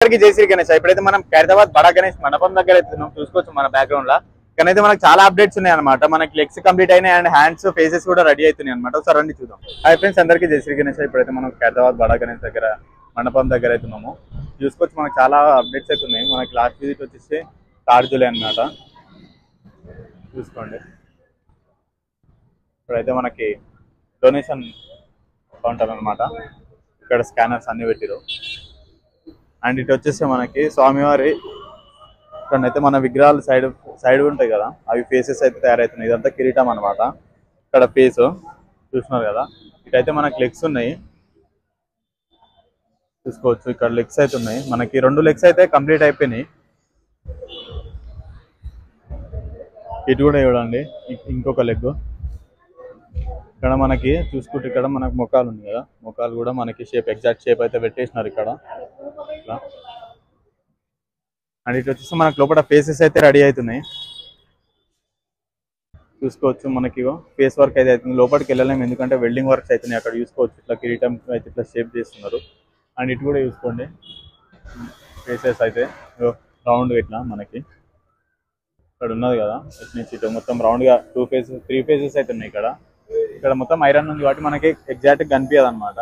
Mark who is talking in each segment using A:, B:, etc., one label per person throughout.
A: జై శ్రీ గణేష్. ఇప్పుడైతే మనం ఖైరతాబాద్ బడా గణేష్ మండపం దగ్గర అయితే చూసుకోవచ్చు మన బ్యాక్గ్రౌండ్ లా. ఇక్కడైతే మనకు చాలా అప్డేట్స్ ఉన్నాయి అనమాట. మనకి లెగ్స్ కంప్లీట్ అయినాయి అండ్ హ్యాండ్స్ ఫేసెస్ కూడా రెడీ అవుతున్నాయి అనమాట. ఒకసారి రండి చూద్దాం. హై ఫ్రెండ్స్, అందరికీ జై శ్రీ గణేష్. ఇప్పుడైతే మనం ఖైరతాబాద్ బడా గణేష్ దగ్గర మండపం దగ్గర అవుతున్నాము. చూసుకోవచ్చు మనకు చాలా అప్డేట్స్ అయితే ఉన్నాయి. మనకి లాస్ట్ విజిట్ వచ్చేసి 6 జూలై అనమాట. చూసుకోండి, ఇప్పుడైతే మనకి డొనేషన్ కౌంటర్ అనమాట. ఇక్కడ స్కానర్స్ అన్ని పెట్టిరు. అండ్ ఇటు వచ్చేసి మనకి స్వామివారి ఇక్కడైతే మన విగ్రహాలు సైడ్ ఉంటాయి కదా, అవి ఫేసెస్ అయితే తయారవుతున్నాయి. ఇదంతా కిరీటం అనమాట. ఇక్కడ ఫేస్ చూస్తున్నారు కదా. ఇటైతే మనకి లెగ్స్ ఉన్నాయి చూసుకోవచ్చు. ఇక్కడ లెగ్స్ అయితే ఉన్నాయి. మనకి 2 లెగ్స్ అయితే కంప్లీట్ అయిపోయినాయి. ఇటు కూడా చూడండి, ఇంకొక లెగ్. ఇక్కడ మనకి చూసుకుంటే ఇక్కడ మనకు మొక్కలు ఉంది కదా, మొక్కలు కూడా మనకి ఎగ్జాక్ట్ షేప్ అయితే పెట్టేసినారు ఇక్కడ ఇట్లా. అండ్ ఇటు వచ్చేసి మనకు లోపల ఫేసెస్ అయితే రెడీ అవుతున్నాయి చూసుకోవచ్చు. మనకి ఫేస్ వర్క్ అయితే అవుతుంది. లోపలికి వెళ్ళలేము ఎందుకంటే వెల్డింగ్ వర్క్స్ అవుతున్నాయి అక్కడ. చూసుకోవచ్చు ఇట్లా కిరీటం అయితే ఇట్లా షేప్ చేస్తున్నారు. అండ్ ఇటు కూడా చూసుకోండి, ఫేసెస్ అయితే రౌండ్ ఇట్లా మనకి ఇక్కడ ఉన్నది కదా. ఇటు నుంచి ఇటు మొత్తం రౌండ్ గా 3 ఫేసెస్ అయితే ఉన్నాయి ఇక్కడ. ఇక్కడ మొత్తం ఐరన్ ఉంది కాబట్టి మనకి ఎగ్జాక్ట్ గా కనిపించదు అనమాట.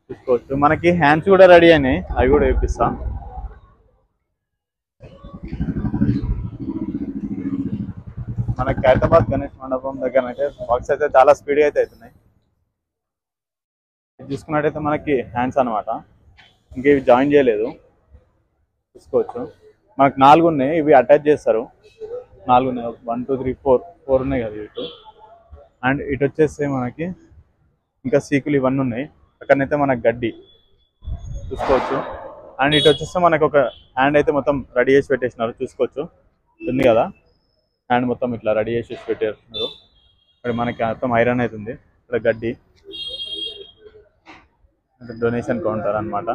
A: చూసుకోవచ్చు మనకి హ్యాండ్స్ కూడా రెడీ అయినాయి, అవి కూడా చూపిస్తాం. మనకి ఖైరతాబాద్ గణేష్ మండపం దగ్గర అయితే వర్క్స్ అయితే చాలా స్పీడ్గా అయితే అవుతున్నాయి. ఇది చూసుకున్నట్టయితే మనకి హ్యాండ్స్ అనమాట, ఇంకేవి జాయిన్ చేయలేదు. చూసుకోవచ్చు మనకు 4 ఉన్నాయి, ఇవి అటాచ్ చేస్తారు. 4 ఉన్నాయి, 1 2 3 4 ఉన్నాయి కదా ఇటు. అండ్ ఇటు వచ్చేస్తే మనకి ఇంకా సీకులు ఇవన్నీ ఉన్నాయి. అక్కడనైతే మనకు గడ్డి చూసుకోవచ్చు. అండ్ ఇటు వచ్చేస్తే మనకు ఒక హ్యాండ్ అయితే మొత్తం రెడీ చేసి పెట్టేసినారు. చూసుకోవచ్చు ఉంది కదా, హ్యాండ్ మొత్తం ఇట్లా రెడీ చేసి పెట్టేస్తున్నారు. ఇక్కడ మనకి మొత్తం ఐరన్ అవుతుంది. ఇక్కడ గడ్డి డొనేషన్ కౌంటర్ అనమాట.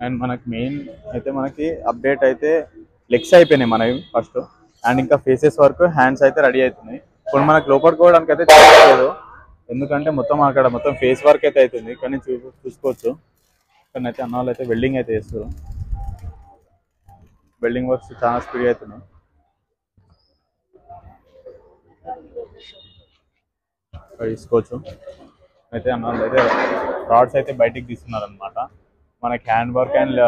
A: అండ్ మనకి మెయిన్ అయితే మనకి అప్డేట్ అయితే లెగ్స్ అయిపోయినాయి మనవి ఫస్ట్. అండ్ ఇంకా ఫేసెస్ వరకు హ్యాండ్స్ అయితే రెడీ అవుతున్నాయి. ఇప్పుడు మనకు లోపడుకోవడానికి అయితే చేయలేదు ఎందుకంటే మొత్తం అక్కడ మొత్తం ఫేస్ వర్క్ అయితే అవుతుంది. కానీ చూసుకోవచ్చు ఇక్కడనైతే అన్న వాళ్ళు అయితే వెల్డింగ్ అయితే చేస్తారు. వెల్డింగ్ వర్క్స్ చాలా స్పీడ్గా అవుతున్నాయి. తీసుకోవచ్చు అయితే అన్న వాళ్ళు అయితే రాడ్స్ అయితే బయటికి తీస్తున్నారు అనమాట. మనకి హ్యాండ్ వర్క్ అండ్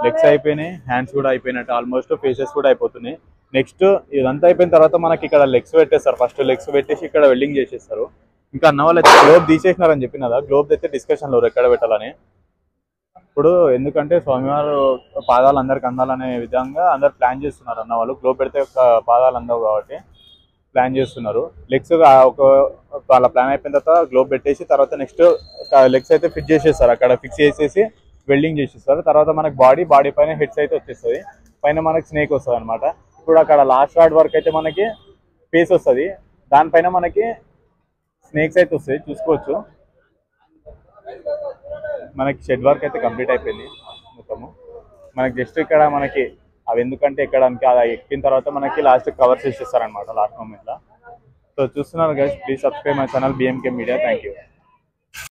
A: లెగ్స్ అయిపోయినాయి, హ్యాండ్స్ కూడా అయిపోయినట్టు ఆల్మోస్ట్. ఫేసెస్ కూడా అయిపోతున్నాయి. నెక్స్ట్ ఇదంతా అయిపోయిన తర్వాత మనకి ఇక్కడ లెగ్స్ పెట్టేస్తారు. ఫస్ట్ లెగ్స్ పెట్టేసి ఇక్కడ వెల్డింగ్ చేసేస్తారు. ఇంకా అన్న వాళ్ళు అయితే గ్లోబ్ తీసేసినారని చెప్పిన కదా, గ్లోబ్ అయితే డిస్కషన్లో ఎక్కడ పెట్టాలని. ఇప్పుడు ఎందుకంటే స్వామివారు పాదాలు అందరికి అందాలనే విధంగా అందరు ప్లాన్ చేస్తున్నారు అన్న వాళ్ళు. గ్లోబ్ పెడితే పాదాలు అందవు కాబట్టి ప్లాన్ చేస్తున్నారు. లెగ్స్ ఒక వాళ్ళ ప్లాన్ అయిపోయిన తర్వాత గ్లోబ్ పెట్టేసి తర్వాత నెక్స్ట్ లెగ్స్ అయితే ఫిట్ చేసేస్తారు. అక్కడ ఫిక్స్ చేసేసి వెల్డింగ్ చేసేస్తారు. తర్వాత మనకి బాడీ పైన హెడ్స్ అయితే వచ్చేస్తుంది, పైన మనకి స్నేక్ వస్తుంది అనమాట. ఇప్పుడు అక్కడ లాస్ట్ రాడ్ వరకు అయితే మనకి ఫేస్ వస్తుంది, దానిపైన మనకి స్నేక్స్ అయితే వస్తాయి. చూసుకోవచ్చు మనకి షెడ్ వర్క్ అయితే కంప్లీట్ అయిపోయింది మొత్తము. మనకి జస్ట్ ఇక్కడ మనకి అవి ఎందుకంటే ఎక్కడానికి అది ఎక్కిన తర్వాత మనకి లాస్ట్ కవర్స్ ఇచ్చేస్తారు అనమాట లాస్ట్ మూమెంట్లో. సో చూస్తున్నారు guys, please subscribe my channel BMK Media. Thank you.